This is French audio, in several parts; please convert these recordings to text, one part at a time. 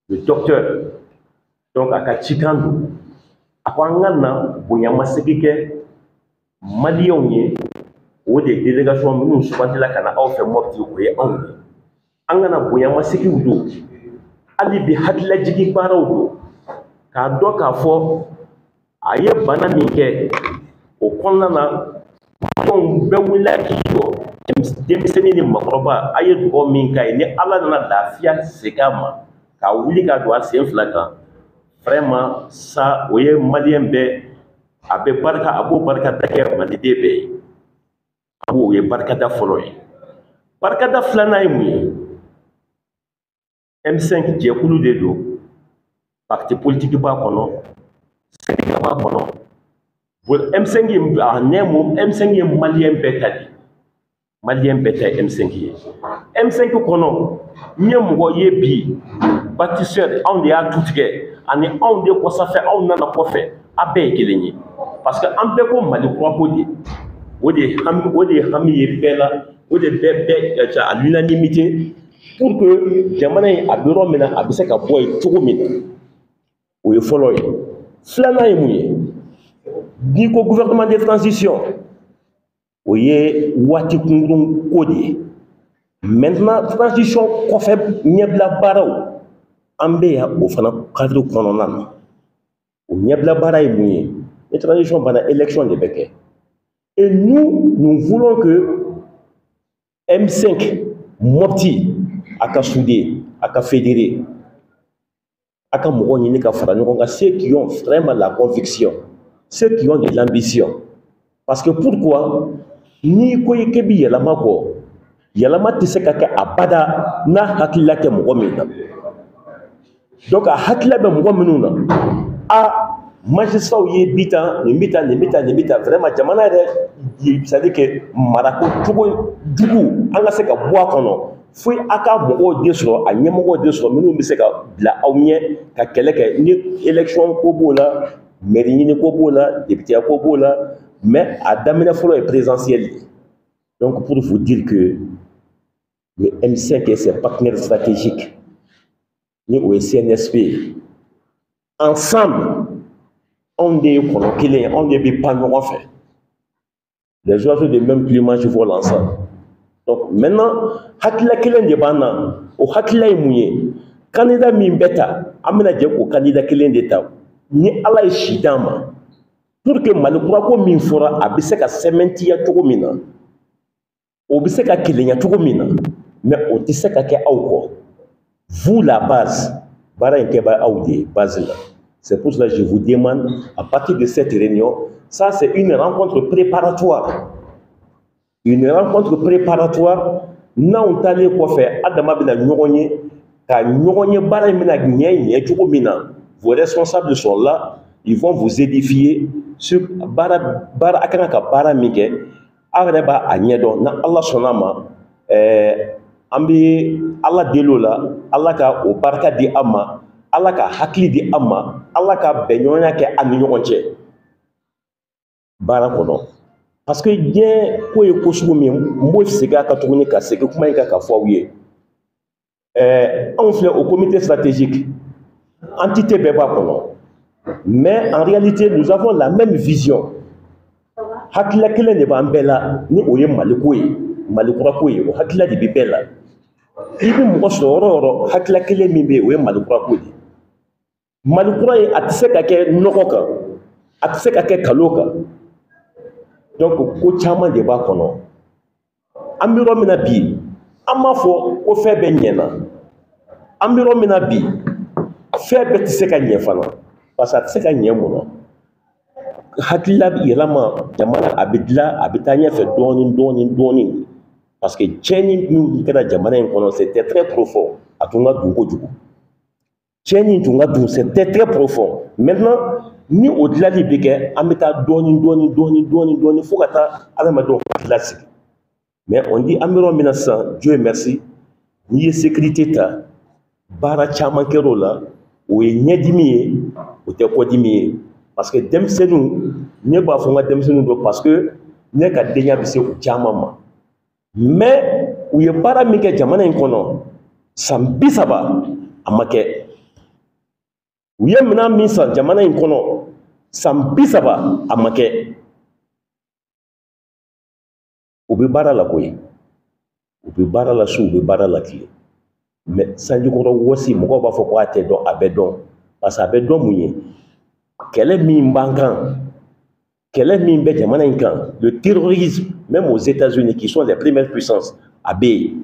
le docteur donc a ka cikan don a ko an ka na bonyamasegin kɛ maliyɛnw ye o de ye délégation minnu sugantila ka na aw fɛ Mopti o ye anw ye an kana bonyamasegin don hali bi hakililajigin baaraw don k'a dɔn k'a fɔ a ye bana min kɛ o kɔnɔna na anw bɛɛ wulila k'i jɔ denmisɛnnin ni makɔrɔba a ye dugawu min k'a ye ni Ala nana lafiya segin a ma k'a wuli ka don a sen fila kan vraiment ça o ye maliyɛn bɛɛ a bɛ barika a b'o barikada kɛ maliden bɛɛ ye a b'o ye barikada fɔlɔ ye barikada filanan ye mun ye M5 jɛkulu de don parti politique b'a kɔnɔ syndicat b'a kɔnɔ M5 ye a nɛmu M5 ye maliyɛn bɛɛ ta de maliyɛn bɛɛ ta ye M5 ye M5 kɔnɔ n ye mɔgɔ ye bi bâtisseur anw de y'a tu tigɛ ani anw de kɔsafɛ anw nana kɔfɛ a bɛɛ ye kelen ye parce que an bɛɛ ko Mali kurako de o de ye hami ye bɛɛ la o de bɛɛ à l'unanimité pour que jamana in a bɛ yɔrɔ min na a bɛ se ka bɔ yen cogo min na o ye fɔlɔ ye filanan ye mun ye n'i ko gouvernement de transition o ye waati kunkurun ko de ye maintenant transition kɔfɛ ɲɛbila baaraw an bɛ yan o fana cadre kɔnɔna na o ɲɛbila baara ye mun ye ni transition banna élection de bɛ kɛ et nous voulons que M5 Mopti a ka souder a ka fédérer a ka mɔgɔw ɲini ka fara ɲɔgɔn kan ceux qui ont vraiment la conviction ceux qui ont de l'ambition parce que pourquoi n'i ko i k'i bɛ yɛlɛma kɔ yɛlɛma tɛ se ka kɛ abada n'a hakilila tɛ mɔgɔ min na donc a hakilila bɛ mɔgɔ minnu na magistraw ye bi tan nin bi tan nin bi tan nin bi tan vraiment jamana yɛrɛ c'est à dire que marako cogo jugu an ka se ka bɔ a kɔnɔ fo a ka mɔgɔw de sɔrɔ a ɲɛmɔgɔw de sɔrɔ minnu bɛ se ka bila aw ɲɛ ka kɛlɛ kɛ ni élection ko b'o la mairie ɲini ko b'o la député ko b'o la mais a daminɛ fɔlɔ ye présidentielle ye donc pour vous dire que le M5 et ses partenaires stratégiques ni o ye CNSP ensemble anw de ye kɔnɔ kelen ye anw de bɛ pan ɲɔgɔn fɛ les oiseaux de même plumage volent ensemble donc maintenant hakilila kelen de b'an na o hakilila ye mun ye candidat min bɛ ta an bɛna jɛ k'o candidat kelen de ta ni Ala ye si d'an ma pour que Mali kurako min fɔra a bɛ se ka sɛmɛntiya cogo min na o bɛ se ka kelenya cogo min na mais o tɛ se ka kɛ aw kɔ vous la base baara in kɛba aw de ye base la c'est pour cela que je vous demande à partir de cette réunion ça c'est une rencontre préparatoire n'anw taalen kɔfɛ adama bɛna ɲɔgɔn ye ka ɲɔgɔn ye baara in bɛna ɲɛ cogo min na vos responsables sont là ils vont vous édifier sur baara a kan ka baara min kɛ aw yɛrɛ b'a ɲɛdɔn na Ala sɔnna ma an bɛ Ala deli o la Ala ka o barika di an ma Ala ka hakili di an ma Ala ka bɛnɲɔgɔnya kɛ an ni ɲɔgɔn cɛ baara kɔnɔ parce que diɲɛ ko ye ko sugu min n b'o segin a kan tuguni ka segin kuma in kan ka fɔ aw ye anw filɛ au comité stratégique entité bɛɛ b'a kɔnɔ mais en réalité nous avons la même vision hakilila kelen de b'an bɛɛ la ni o ye maliko ye Mali kurako ye o hakilila de bɛ bɛɛ la i bɛ mɔgɔ sɔrɔ yɔrɔ o yɔrɔ hakilila kelen min bɛ yen o ye Mali kurako de Mali kura ye a tɛ se ka kɛ nɔgɔ kan a tɛ se ka kɛ kalo kan donc ko caman de b'a kɔnɔ an bɛ yɔrɔ min na bi an b'a fɔ ko fɛn bɛɛ ɲɛna an bɛ yɔrɔ min na bi fɛn bɛɛ tɛ se ka ɲɛ fana parce que a tɛ se ka ɲɛ mun na hakilila yɛlɛma jamana a bɛ dilan a bɛ taa ɲɛfɛ dɔɔnin parce que tiɲɛni min kɛra jamana in kɔnɔ c'était très profond a tun ka dun kojugu tiɲɛni tun ka dun c'était très profond maintenant ni o dilanli bɛ kɛ an bɛ taa dɔɔnin fo ka taa adamadenw hakilila sigi mais on dit an bɛ yɔrɔ min na sisan Dieu merci n'i ye sécurité ta baara caman kɛra o la o ye ɲɛdimi ye o tɛ kɔdimi ye parce que denmisɛnninw ne b'a fɔ n ka denmisɛnninw don parce que ne ka denya bɛ se u caman ma mais u ye baara min kɛ jamana in kɔnɔ san 30 a ma kɛ u ye mina min san jamana in kɔnɔ san 30 a ma kɛ u bɛ baara la koyi u bɛ baara la su u bɛ baara la tile mais sanjikɔrɔ wɔsi mɔgɔw b'a fɔ ko a tɛ dɔn a bɛ dɔn parce que a bɛ dɔn mun ye kɛlɛ min b'an kan kɛlɛ min bɛ jamana in kan le terrorisme même aux États-Unis qui sont les premières puissances a bɛ yen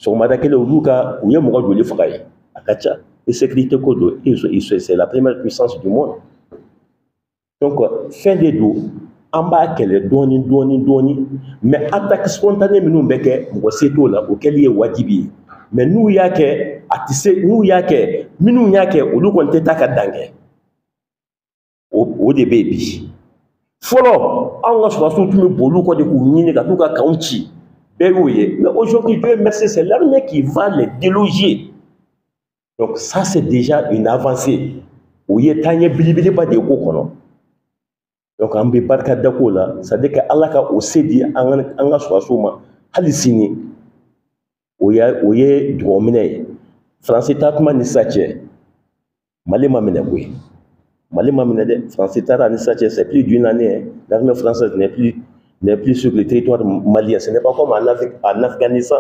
sɔgɔmada kelen olu u ye mɔgɔ joli faga ye a ka ca et sécurité ko don c'est la première puissance du monde donc fɛn de don an b'a kɛlɛ dɔɔni dɔɔni dɔɔni mais attaque spontanée minnu bɛ kɛ mɔgɔ se t'o la o kɛli ye wajibi ye mais n'u y'a kɛ a tɛ se n'u y'a kɛ minnu y'a kɛ olu kɔni tɛ taa ka dan kɛ o de bɛ yen bi fɔlɔ anw ka sɔrɔdasiw tun bɛ boli kɔ de k'u ɲini ka t'u ka kanw ci bɛɛ y'o ye mais aujourd'hui Dieu merci c'est l'armée qui va les déloger donc ça c'est déjà une avancée o ye taaɲɛ belebeleba de ye ko kɔnɔ donc an bɛ barika da k'o la c'est à dire que Ala ka o se di an ka sɔrɔdasiw ma hali sini o ye dugawu minɛ ye Faransi taatuma ni sisan cɛ Mali ma minɛ koyi Mali ma minɛ dɛ Faransi taara ni sisan cɛ c'est plus d'une année l'armée française n'est plus sur le territoire malien ce n'est pas comme en Afghanistan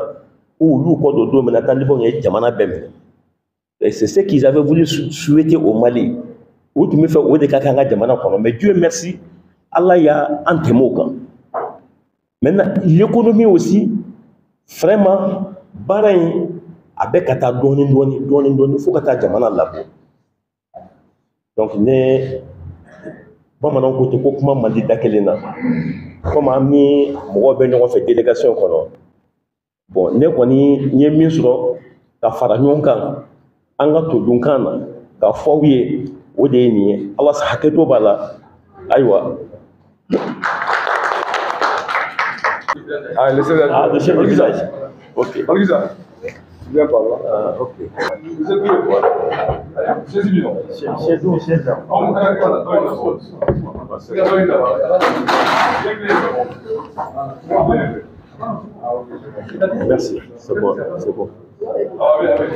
où olu kɔ don don min na talibanw ye jamana bɛɛ minɛ et c'est ce qu'ils avaient voulu souhaiter au Mali o tun bɛ fɛ o de ka kɛ an ka jamana kɔnɔ mais Dieu merci Ala y'a an tɛmɛ o kan maintenant l'économie aussi vraiment baara in a bɛ ka taa dɔɔni dɔɔni fo ka taa jamana labɔ donc ne bamananw ko ten ko kuma man di da kelen na comme an ni mɔgɔw bɛ ɲɔgɔn fɛ délégation kɔnɔ bon ne kɔni n ye min sɔrɔ ka fara ɲɔgɔn kan an ka to dunkan na ka fɔ aw ye o de ye nin ye Ala sa hakɛto b'a la ayiwa. Le chef du village. Ok. Viens par là. Ok. Vous êtes deux fois. Chez lui, non. Chez nous, chez nous. Merci. C'est bon. C'est bon.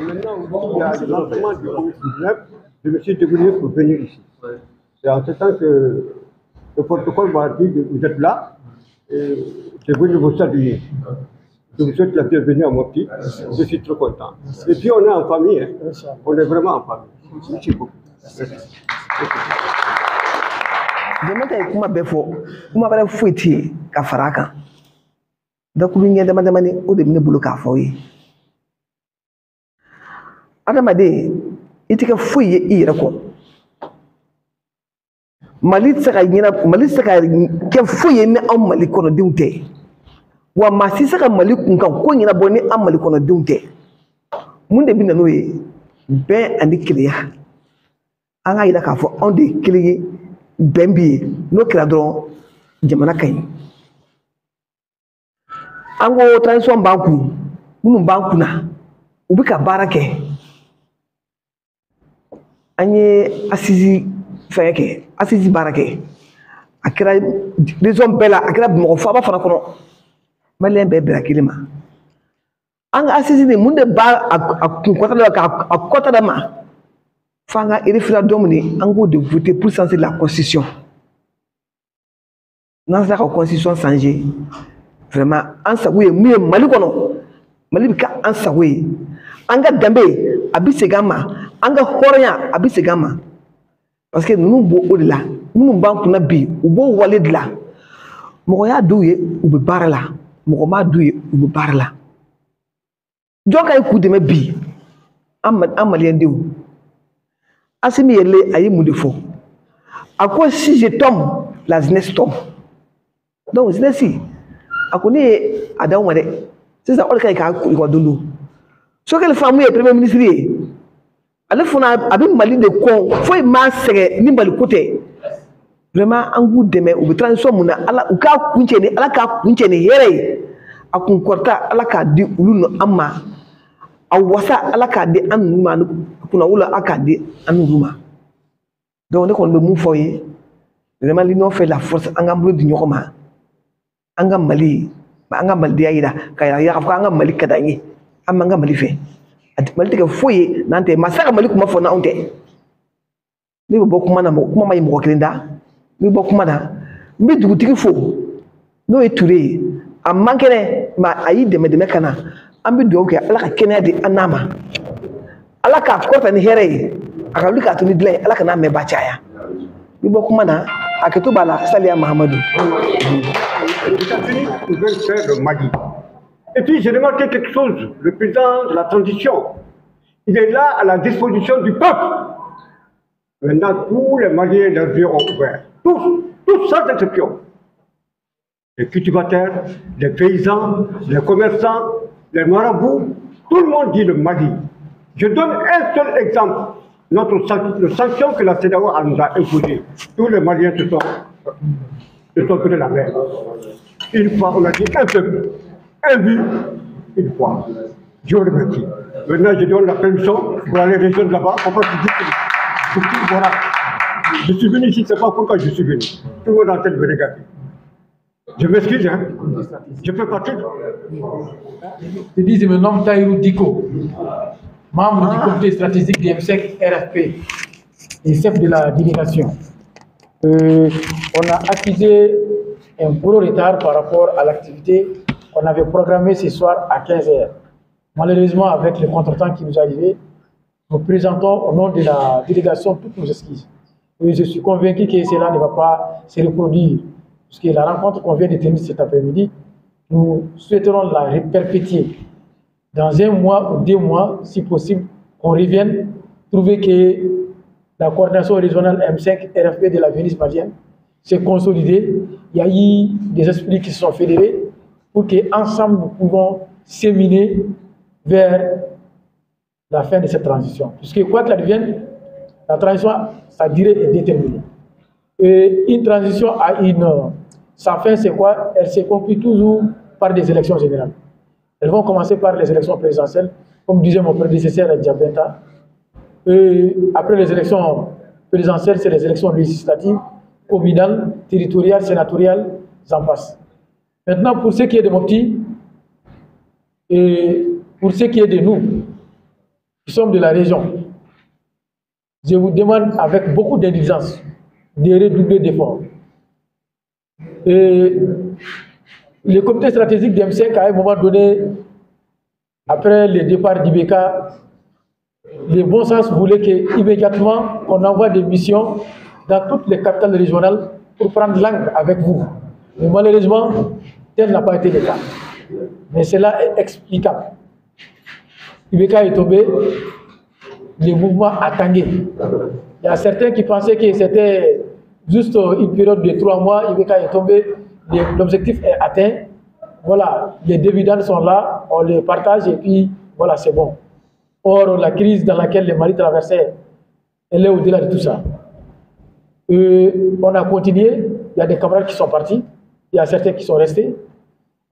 Maintenant, il y a le lancement du Covid-19. Je me suis débrouillé pour venir ici. C'est en ce temps que le protocole m'a dit que vous êtes là et j'ai voulu vous saluer. Je vous souhaite la bienvenue à Mopti. Je suis trop content. Et puis on est en famille. Hein. On est vraiment en famille. Merci beaucoup. Demande kuma bɛ fɔ kuma wɛrɛ foyi tɛ yen ka fara a kan dakuru ɲɛ dama damani o de bɛ ne bolo k'a fɔ ye adamaden I tɛ kɛ foyi ye I yɛrɛ kɔ Mali tɛ se ka kɛ foyi ye ni anw Mali kɔnɔdenw tɛ wa maa si se ka Mali kunkan ko ɲɛnabɔ ni an Mali kɔnɔdenw tɛ mun de bɛ na n'o ye bɛn ani kelenya an ka yira k'a fɔ anw de ye kelen ye bɛn bɛ yen n'o kɛra dɔrɔn jamana ka ɲi an ko transition b'an kun minnu b'an kunna u bɛ ka baara kɛ an ye assise fɛngɛ kɛ assise baara kɛ a kɛra région bɛɛ la a kɛra Bamakɔ faaba fana kɔnɔ maliyɛn bɛɛ bɛnna kelen ma an ka assise nin mun de b'a kun kɔta la k'a kɔta da ma f'an ka référendum de an k'o de voter pour changer la constitution n'an sera ka constitution changer vraiment an sago ye mun ye Mali kɔnɔ Mali bɛ kɛ an sago ye an ka danbe a bɛ segin an ma an ka hɔrɔnya a bɛ segin an ma parce que ninnu b'o de la minnu b'an kunna bi u b'o wale de la mɔgɔ y'a dɔw ye u bɛ baara la mɔgɔ m'a dɔw ye u bɛ baara la jɔn ka ye k'u dɛmɛ bi an maliyɛndenw Assimi yɛlɛ a ye mun de fɔ a ko si je tombe la jeunesse tombe donc jeunesse a ko ne ye a d'aw ma dɛ sisan o de ka ɲi k'a ekɔlidenw don Sokɛli Famu ye premier ministre ye ale fana a bɛ Mali de kɔn foyi m'a sɛgɛn ni Mali ko tɛ vraiment an k'u dɛmɛ u bɛ transition mun na Ala u k'a kuncɛ ni Ala k'a kuncɛ ni hɛrɛ ye a kun kɔrɔta Ala k'a di olu an ma a wasa Ala k'a di an ninnu ma kunna wula Ala k'a di an ninnu ma donc ne kɔni bɛ mun fɔ ye vraiment l'union fait la force an k'an bolo di ɲɔgɔn ma an ka Mali an ka Malidenya yira ka yira k'a fɔ an ka Mali ka d'an ye an b'an ka Mali fɛ Mali tɛ kɛ foyi ye n'an tɛ masa ka Mali kuma fɔ n'anw tɛ ne bɛ bɔ kuma na kuma ma ye mɔgɔ kelen da n bɛ bɔ kuma na n bɛ dugutigi fo n'o ye Ture ye a man kɛnɛ mais a y'i dɛmɛ ka na an bɛ dugawu kɛ Ala ka kɛnɛya di an n'a ma Ala k'a kɔrɔta ni hɛrɛ ye a ka wuli k'a to ni dilan ye Ala ka n'a mɛn ba caya n bɛ bɔ kuma na hakɛto b'a la saliya Mahamadu. Les États-Unis veulent faire le Mali. Et puis j'ai remarqué quelque chose, le président de la transition, il est là à la disposition du peuple. Maintenant, tous les Maliens, leurs yeux ont ouvert. Tous sans exception. Les cultivateurs, les paysans, les commerçants, les marabouts, tout le monde dit le Mali. Je donne un seul exemple. Le sanction que la CEDEAO nous a imposé. Tous les Maliens se sont pris la mer. Une fois, on a dit un peuple, un but, une fois. Je vous remercie. Maintenant, je donne la permission pour aller rejoindre là-bas. Voilà. Je suis venu ici, c'est pas pourquoi je suis venu. Tout le monde est en train de me regarder. Je m'excuse, hein. Je peux partir. Je dis, je me nomme Taïrou Diko, membre du comité stratégique du M5 RFP et chef de la délégation. On a accusé un gros retard par rapport à l'activité qu'on avait programmée ce soir à 15 h. Malheureusement, avec le contretemps qui nous est arrivé, nous présentons au nom de la délégation toutes nos excuses. Et je suis convaincu que cela ne va pas se reproduire, puisque la rencontre qu'on vient de tenir cet après-midi, nous souhaiterons la perpétuer. Dans 1 mois ou 2 mois, si possible, qu'on revienne trouver que la coordination régionale M5 RFP de la Venise malienne s'est consolidée. Il y a eu des esprits qui se sont fédérés pour qu'ensemble nous pouvons séminer vers la fin de cette transition. Puisque quoi qu'elle devienne, la transition, sa durée est déterminée. Et une transition sa fin, c'est quoi? Elle se conclut toujours par des élections générales. Elles vont commencer par les élections présidentielles, comme disait mon prédécesseur Diabenta. Et après les élections présidentielles, c'est les élections législatives, communales, territoriales, sénatoriales, j'en passe. Maintenant, pour ce qui est de Mopti, et pour ce qui est de nous, qui sommes de la région, je vous demande avec beaucoup d'intelligence de redoubler d'efforts. Et le comité stratégique d'M5, à un moment donné, après le départ d'Ibeka, le bon sens voulait qu'immédiatement, on envoie des missions dans toutes les capitales régionales pour prendre langue avec vous. Mais malheureusement, tel n'a pas été le cas. Mais cela est explicable. Ibeka est tombé, le mouvement a tangué. Il y a certains qui pensaient que c'était juste une période de 3 mois, Ibeka est tombé, l'objectif est atteint. Voilà, les dividendes sont là, on les partage et puis voilà, c'est bon. Or, la crise dans laquelle le Mali traversait, elle est au-delà de tout ça. On a continué, il y a des camarades qui sont partis, il y a certains qui sont restés.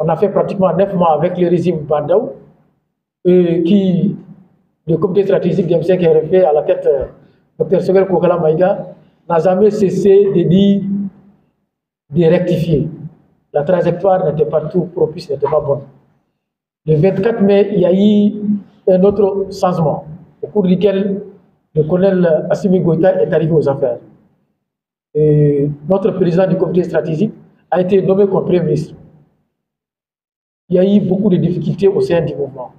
On a fait pratiquement 9 mois avec le régime Bandaou, qui, le comité stratégique du M5 RFP à la tête Dr Sogel Kokala Maïga, n'a jamais cessé de dire, de rectifier. La trajectoire n'était pas tout propice, n'était pas bonne. Le 24 mai, il y a eu un autre changement, au cours duquel le colonel Assimi Goïta est arrivé aux affaires. Et notre président du comité stratégique a été nommé comme Premier ministre. Il y a eu beaucoup de difficultés au sein du mouvement.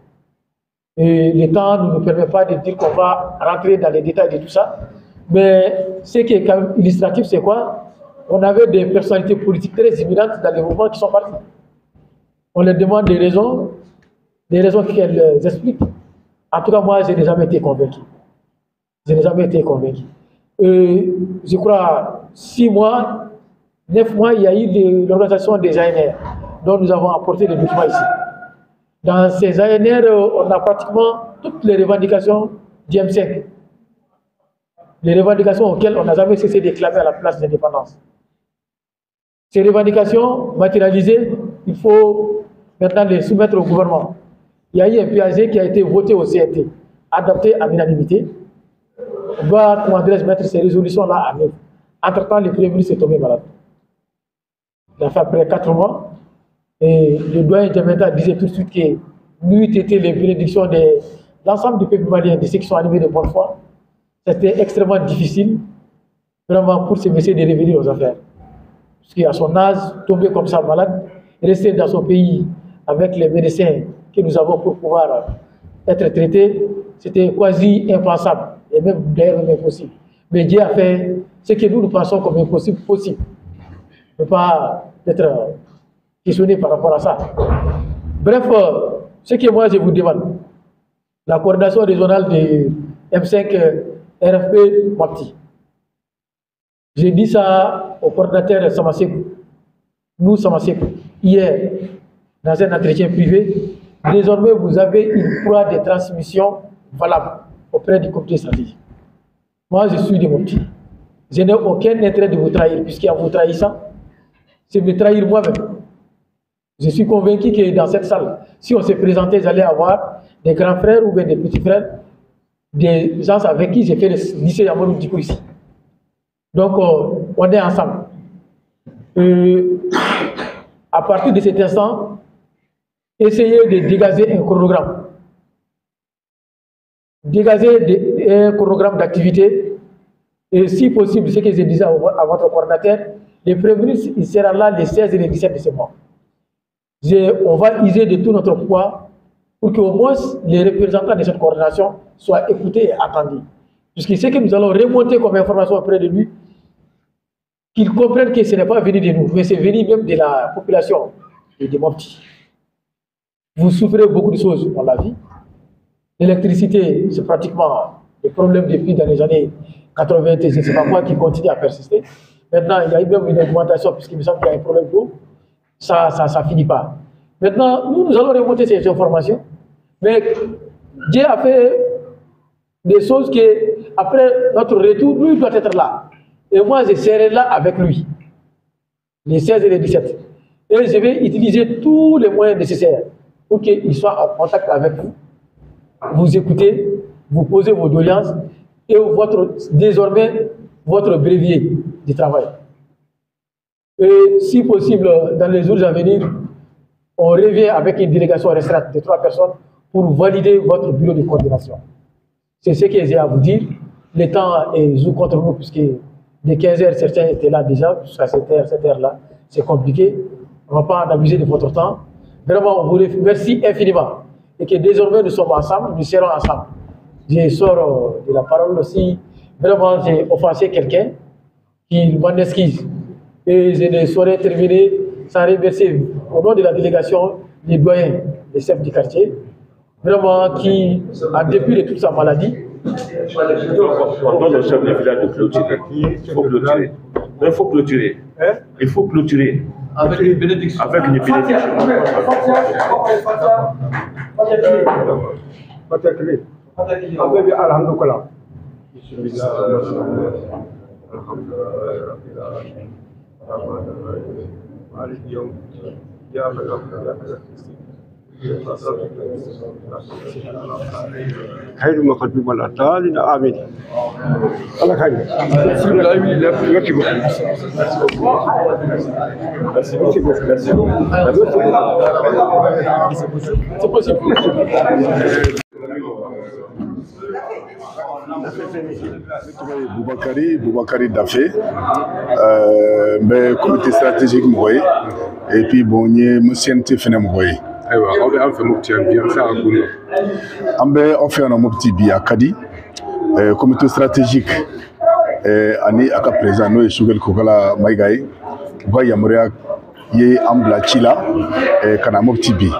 Et le temps ne nous permet pas de dire qu'on va rentrer dans les détails de tout ça. Mais ce qui est quand même illustratif, c'est quoi? On avait des personnalités politiques très imminentes dans les mouvements qui sont partis. On leur demande des raisons qu'elles expliquent. En tout cas, moi, je n'ai jamais été convaincu. Je n'ai jamais été convaincu. Je crois 6 mois, 9 mois, il y a eu l'organisation des ANR, dont nous avons apporté des documents ici. Dans ces ANR, on a pratiquement toutes les revendications du M5. Les revendications auxquelles on n'a jamais cessé de clamer à la place de l'indépendance. Ces revendications matérialisées, il faut maintenant les soumettre au gouvernement. Il y a eu un PAG qui a été voté au CNT, adopté à l'unanimité. On doit, comment dirais-je, mettre ces résolutions-là à œuvre. Entre-temps, le Premier ministre est tombé malade. Il a fait après 4 mois. Et le doyen intermédiaire disait tout de suite que nous étions les bénédictions de l'ensemble du peuple malien, de ceux qui sont animés de bonne foi. C'était extrêmement difficile. vraiment pour ce monsieur de revenir aux affaires. Parce qu'à son âge, tomber comme ça malade, rester dans son pays avec les médecins que nous avons pour pouvoir être traités, c'était quasi impensable, et même d'ailleurs impossible. Mais Dieu a fait ce que nous pensons comme impossible possible. On ne peut pas être questionné par rapport à ça. Bref, ce que moi je vous demande, la coordination régionale de M5 RFP Mopti. J'ai dit ça au coordinateur Samasekou. Nous, Samasekou, hier, dans un entretien privé, désormais vous avez une croix de transmission valable auprès du comité stratégique. Moi, je suis de Mopti. Je n'ai aucun intérêt de vous trahir, puisqu'en vous trahissant, c'est me trahir moi-même. Je suis convaincu que dans cette salle, si on se présentait, j'allais avoir des grands frères ou bien des petits frères, des gens avec qui j'ai fait le lycée Yamoulou Diko ici. Donc, on est ensemble. À partir de cet instant, essayez de dégager un chronogramme. Dégager un chronogramme d'activité. Et si possible, ce que je disais à votre coordinateur, les prévenus, il sera là les 16 et les 17 de ce mois. On va user de tout notre poids pour qu'au moins les représentants de cette coordination soient écoutés et attendus. Puisque ce que nous allons remonter comme information auprès de lui, qu'ils comprennent que ce n'est pas venu de nous, mais c'est venu même de la population et des Mopti. Vous souffrez beaucoup de choses, on l'a vu. L'électricité, c'est pratiquement le problème depuis dans les années 80, et je ne sais pas quoi, qui continue à persister. Maintenant, il y a eu même une augmentation, puisqu'il me semble qu'il y a un problème d'eau. Ça ne finit pas. Maintenant, nous allons remonter ces informations. Mais Dieu a fait des choses que, après notre retour, lui doit être là. Et moi, je serai là avec lui, les 16 et les 17. Et je vais utiliser tous les moyens nécessaires pour qu'il soit en contact avec vous. Vous écoutez, vous posez vos doléances et désormais votre brevier de travail. Et si possible, dans les jours à venir, on revient avec une délégation restreinte de 3 personnes pour valider votre bureau de coordination. C'est ce que j'ai à vous dire. Le temps joue contre nous, puisque de 15h, certains étaient là déjà, jusqu'à cette heure-là. C'est compliqué. On ne va pas en abuser de votre temps. Vraiment, on vous remercie infiniment. Et que désormais, nous sommes ensemble, nous serons ensemble. Je sors de la parole aussi. Vraiment, j'ai offensé quelqu'un qui m'en excuse. Et je ne saurais terminer sans remercier au nom de la délégation les doyens, les chefs du quartier, vraiment qui, en dépit de toute sa maladie, on donne au chef de village de clôturer. Il faut clôturer. Il faut clôturer. Il faut clôturer. Avec une bénédiction. Avec une bénédiction. خير ما قدم الأطال آمين الله خير merci beaucoup Boubacarry Dafé, mais comité stratégique Moué, et puis bon, il y a scientifique Moué. On va faire mon petit bien ça. On va faire un petit bien à Kadi, comité stratégique. Ani aka président no Shugel Kokala Maïgaï, Bayamouria Ye Ambla Chila, Kana Moptibi,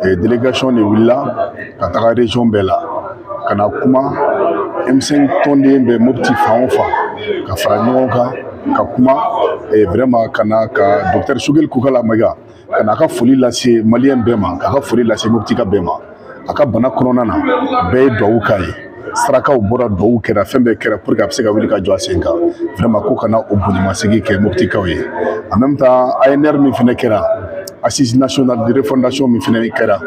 délégation de Willa, Katara région Bella, Kana Kuma, M5 Tonde Mbe Mopti Faonfa, Kafranyoka, Kakuma, et vraiment Kana Dr Shugel Kokala Maïga, Kana Ka Foli Lassi Malien Bema, Kaka Foli Lassi Moptika Bema, Aka Bana Kronana, Be Doukai. Sarakaw bɔra duwawu kɛra fɛn bɛɛ kɛra pour que a bɛ se ka wuli ka jɔ a sen kan vraiment ko kana o bolimasegin kɛ Moptikaw ye en même temps ANR min fɛnɛ kɛra assise nationale de refondation min fɛnɛ kɛra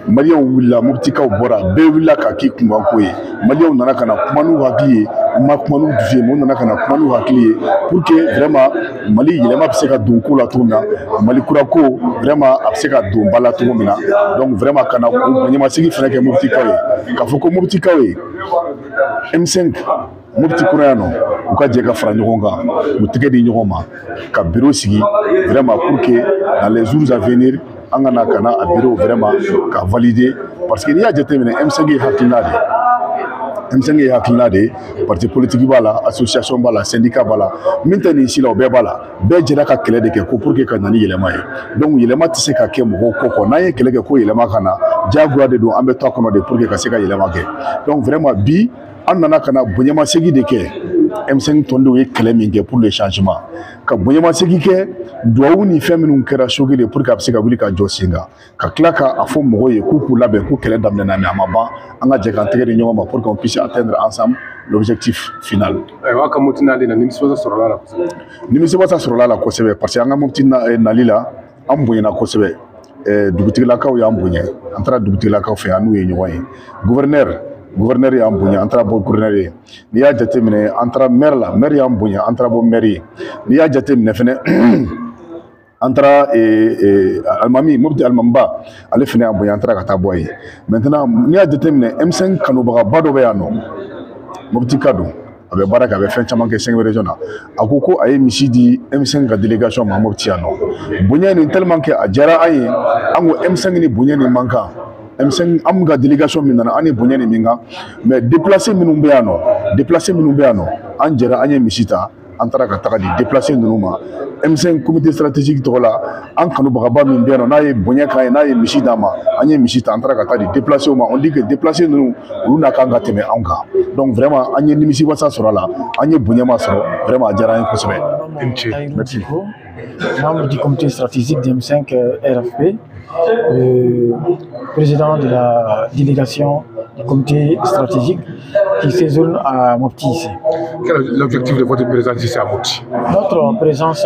maliyɛnw wulila Moptikaw bɔra bɛɛ wulila ka k'i kunkan ko ye maliyɛnw nana ka na kuma n'u hakili ye u ma kuma n'u dusu ye mais u nana ka na kuma n'u hakili ye pour que vraiment Mali yɛlɛma bɛ se ka don ko la cogo min na Mali kura ko vraiment a bɛ se ka don ba la cogo min na donc vraiment kana o bonyamasegin fɛnɛ kɛ Moptikaw ye k'a fɔ ko Moptikaw ye M5 Mopti Kurayano u ka jɛ ka fara ɲɔgɔn kan u tɛgɛ di ɲɔgɔn ma ka bureau sigi vraiment pour que dans les jours à venir an kana kana a bureau vraiment ka valider parce que n'i y'a jateminɛ M5 ye hakilina de M5 ye hakilina de parti politique b'a la association b'a la syndicat b'a la min tɛ nin si la o bɛɛ b'a la bɛɛ jɛra ka kɛlɛ de kɛ ko pour que ka na ni yɛlɛma ye donc yɛlɛma tɛ se ka kɛ mɔgɔw kɔ kɔ n'an ye kɛlɛ kɛ ko yɛlɛma ka na diyagoya de don an bɛ to a kɔnɔ de pour que ka se ka yɛlɛma kɛ donc vraiment bi an nana ka na bonyamasegin de kɛ M5 tɔndenw ye kɛlɛ min kɛ pour le changement ka bonyamasegin kɛ duwawu ni fɛn minnu kɛra choqué de pour que a bɛ se ka wuli ka jɔ sen kan ka tila k'a fɔ mɔgɔw ye k'u labɛn ko kɛlɛ daminɛna mais a ma ban an ka jɛ k'an tɛgɛ di ɲɔgɔn ma pour qu'on puisse atteindre ensemble l'objectif final. Ayiwa ka Mopti nali na nimisiwasa sɔrɔla la kosɛbɛ. Nimisiwasa sɔrɔla la kosɛbɛ parce que an ka Mopti nali la an bonyana kosɛbɛ dugutigilakaw y'an bonya an taara dugutigilakaw fɛ an n'u ye ɲɔgɔn ye gouverneur y'an bonya an taara bɔ gouverneur ye n'i y'a jateminɛ an taara maire la maire y'an bonya an taara bɔ maire ye n'i y'a jateminɛ fɛnɛ an taara alimami Mopti alimamiba ale fɛnɛ y'an bonya an taara ka taa bɔ ye maintenant n'i y'a jateminɛ M5 kanubagaba dɔ bɛ yan nɔ Mopti ka don a bɛ baara kɛ a bɛ fɛn caman kɛ 5 régions na a ko a ye misi di M5 ka délégation ma Mopti yan nɔ bonya nin tellement que a diyara an ye an ko M5 ni bonya nin man kan M5 an ka délégation min nana an ni bonya nin min kan mais déplacé minnu bɛ yan nɔ an jɛra an ye misi ta an taara ka taga di déplacé ninnu ma M5 comité stratégique tɔgɔ la an kanubagaba min bɛ yan nɔ n'a ye bonya k'an ye n'a ye misi d'an ma an ye misi ta an taara ka taa di déplacé ma on dit que déplacé ninnu olu n'a kan ka tɛmɛ anw kan donc vraiment an ye nimisiwasa sɔrɔ a la an ye bonyama sɔrɔ vraiment a diyara an ye kosɛbɛ. Merci. Membre du comité stratégique du M5 RFP, président de la délégation du comité stratégique qui séjourne à Mopti ici. Quel est l'objectif de votre présence ici à Mopti?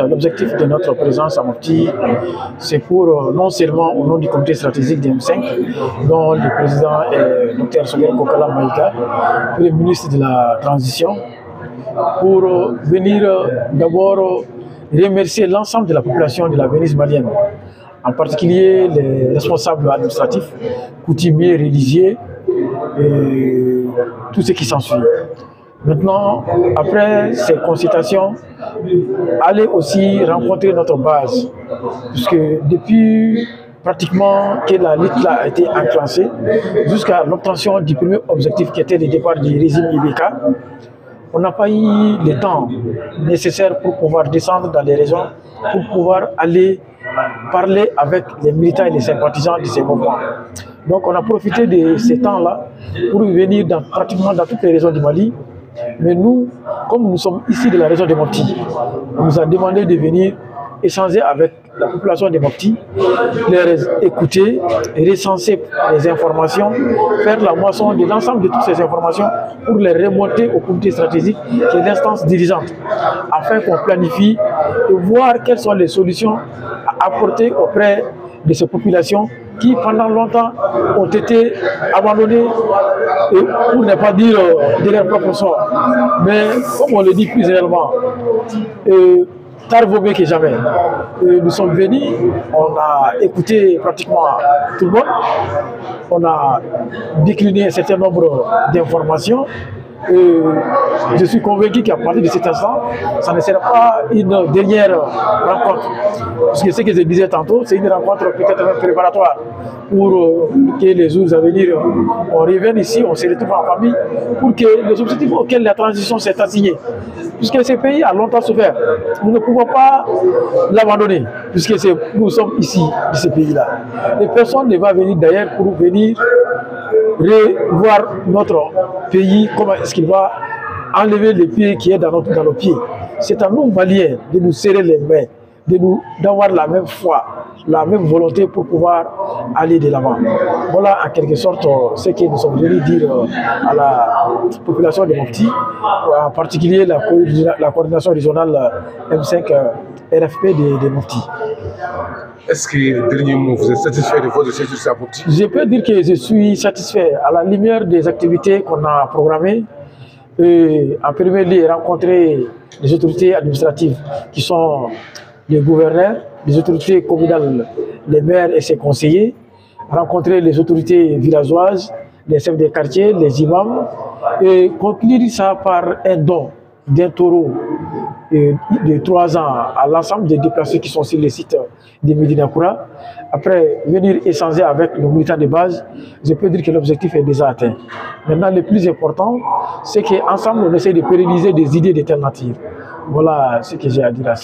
L'objectif de notre présence à Mopti, c'est pour non seulement au nom du comité stratégique du M5, dont le président est Dr Shogel Kokala Maïga, le ministre de la Transition, pour venir d'abord remercier l'ensemble de la population de la Venise malienne, en particulier les responsables administratifs, coutumiers, religieux et tout ce qui s'ensuit. Maintenant, après ces consultations, aller aussi rencontrer notre base, puisque depuis pratiquement que la lutte a été enclenchée, jusqu'à l'obtention du premier objectif qui était le départ du régime IBK, on n'a pas eu le temps nécessaire pour pouvoir descendre dans les régions, pour pouvoir aller parler avec les militants et les sympathisants de ces mouvements. Donc on a profité de ces temps-là pour venir pratiquement dans toutes les régions du Mali. Mais nous, comme nous sommes ici de la région de Mopti, on nous a demandé de venir échanger avec la population de Mopti, les écouter, recenser les informations, faire la moisson de l'ensemble de toutes ces informations pour les remonter au comité stratégique qui est l'instance dirigeante, afin qu'on planifie et voir quelles sont les solutions à apporter auprès de ces populations qui pendant longtemps ont été abandonnées, pour ne pas dire de leur propre sort. Mais comme on le dit plus réellement, tard vaut mieux que jamais. Nous sommes venus, on a écouté pratiquement tout le monde, on a décliné un certain nombre d'informations. Je suis convaincu qu'à partir de cet instant, ça ne sera pas une dernière rencontre. Parce que ce que je disais tantôt, c'est une rencontre peut-être préparatoire pour que les jours à venir, on revienne ici, on se retrouve en famille, pour que les objectifs auxquels la transition s'est assignée, puisque ce pays a longtemps souffert, nous ne pouvons pas l'abandonner, puisque nous sommes ici, de ce pays-là. Et personne ne va venir d'ailleurs pour venir revoir notre pays, comment est-ce qu'il va enlever le pied qui est dans nos pieds. C'est à nous, Maliens, de nous serrer les mains, d'avoir la même foi, la même volonté pour pouvoir aller de l'avant. Voilà en quelque sorte ce que nous sommes venus dire à la population de Mopti, en particulier la coordination régionale M5 RFP de Mopti. Est-ce que, dernier mot, vous êtes satisfait de votre séjour à Mopti? Je peux dire que je suis satisfait à la lumière des activités qu'on a programmées. En premier lieu, rencontrer les autorités administratives qui sont les gouverneurs, les autorités communales, les maires et ses conseillers, rencontrer les autorités villageoises, les chefs des quartiers, les imams, et conclure ça par un don d'un taureau de 3 ans à l'ensemble des déplacés qui sont sur les sites de Médina Koura. Après venir échanger avec nos militants de base, je peux dire que l'objectif est déjà atteint. Maintenant, le plus important, c'est qu'ensemble, on essaie de pérenniser des idées de telle nature. Voilà ce que j'ai à dire à ça.